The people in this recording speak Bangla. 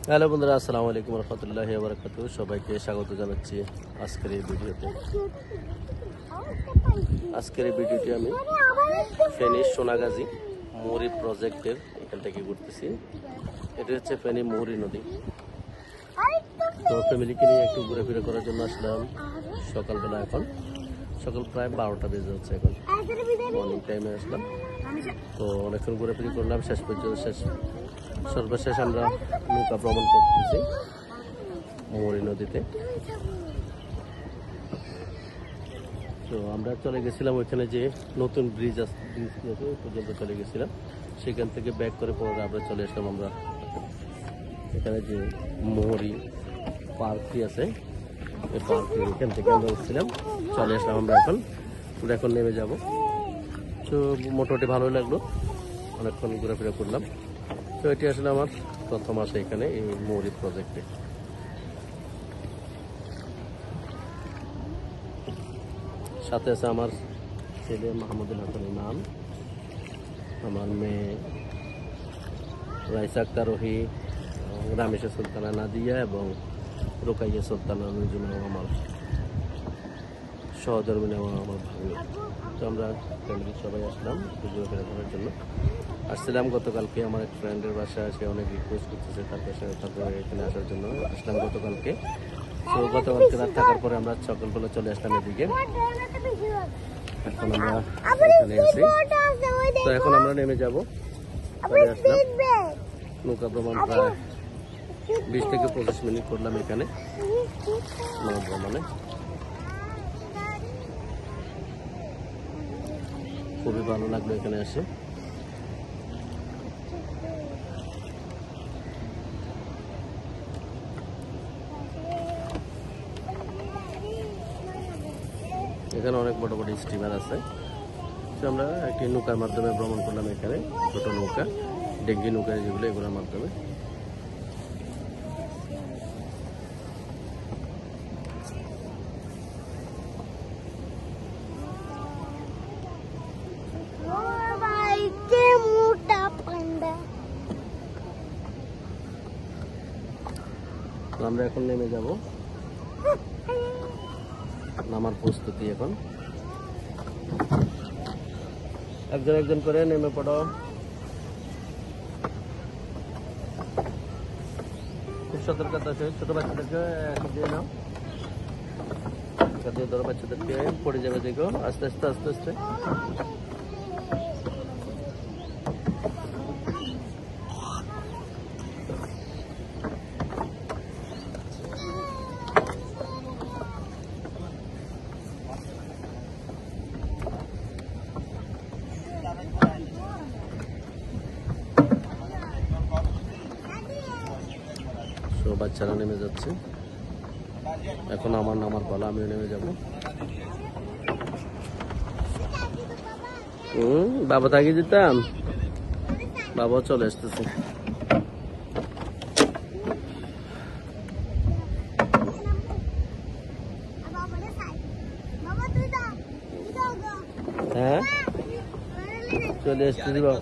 হ্যালো বন্ধুরা, আসসালামু আলাইকুম রহমতুল্লাহি ওয়া বারাকাতুহু। সবাইকে স্বাগত জানাচ্ছি আজকের এই ভিডিওতে। আজকের এই ভিডিওটি আমি ফেনী সোনাগাজী মুহুরী প্রজেক্টের এখান থেকে ঘুরতেছি। এটা হচ্ছে ফেনী মুহুরী নদী। তো ফ্যামিলিকে নিয়ে একটু ঘোরাফেরা করার জন্য আসলাম সকালবেলা। এখন সকাল প্রায় 12টা বেজে যাচ্ছে। এখন মর্নিং টাইমে আসলাম। তো অনেকক্ষণ ঘোরাফেরি করলাম। সর্বশেষ আমরা নৌকা ভ্রমণ করতেছি মুহুরী নদীতে। তো আমরা চলে গেছিলাম ওইখানে যে নতুন ব্রিজ আছে, ওই পর্যন্ত চলে গেছিলাম। সেখান থেকে ব্যাক করে পরে আমরা চলে আসলাম আমরা এখানে যে মুহুরী পার্কটি আছে, এই পার্কের এখান থেকে আমরা উঠছিলাম, চলে আসলাম আমরা। এখন নেমে যাব। তো মোটামুটি ভালোই লাগলো, অনেকক্ষণ ঘোরাফেরা করলাম। তো এটি আসলে আমার প্রথম আসে এখানে এই মুহুরী প্রজেক্টে। সাথে আছে আমার ছেলে মাহমুদুল হাসান ইমাম, আমার মেয়ে রাইসা আক্তার রোহি, রামেশা সুলতানা নাদিয়া এবং রোকাইয়া সুলতানা নুজুমা, আমার সহধর্মিনী এবং আমার ভাবি। তো আমরা ফ্যামিলির সবাই আসলাম ঘোরাফেরা করার জন্য। আসছিলাম গতকালকে আমার এক ফ্রেন্ডের বাসায়, সে অনেক রিকোয়েস্ট করতেছে তারপরে এখানে আসার জন্য আসলাম গতকালকে। তো গতকালকে রাত থাকার পরে আমরা সকালবেলা চলে আসলাম এদিকে। এখন আমরা এখানে আছি। তো এখন আমরা নেমে যাব। চলে আসলাম। নৌকা ভ্রমণ প্রায় 20 থেকে 25 মিনিট করলাম এখানে নৌকা ভ্রমণে। খুবই ভালো লাগলো এখানে এসে। এখানে অনেক বড় বড় স্টিমার আছে। আমরা একটি নৌকার মাধ্যমে ভ্রমণ করলাম এখানে, ছোট নৌকা, ডেঙ্গি নৌকা যেগুলো, এগুলোর মাধ্যমে। আমরা এখন নেমে যাব, নামার প্রস্তুতি। এখন একজন একজন করে নেমে পড়ো। খুব সতর্কতা আছে, ছোট বাচ্চাদেরকে দিয়ে নাও, দিয়ে ধরো, বাচ্চাদেরকে পড়ে যাবে, দেখো, আস্তে আস্তে আস্তে আস্তে। বাচ্চারা নেমে যাচ্ছে। এখন আমার নামার পালা, আমিও নেমে যাব। বাবা থাকিয়ে দিতাম, বাবাও চলে আসতেছে। হ্যাঁ, চলে আসতেছি বাবা।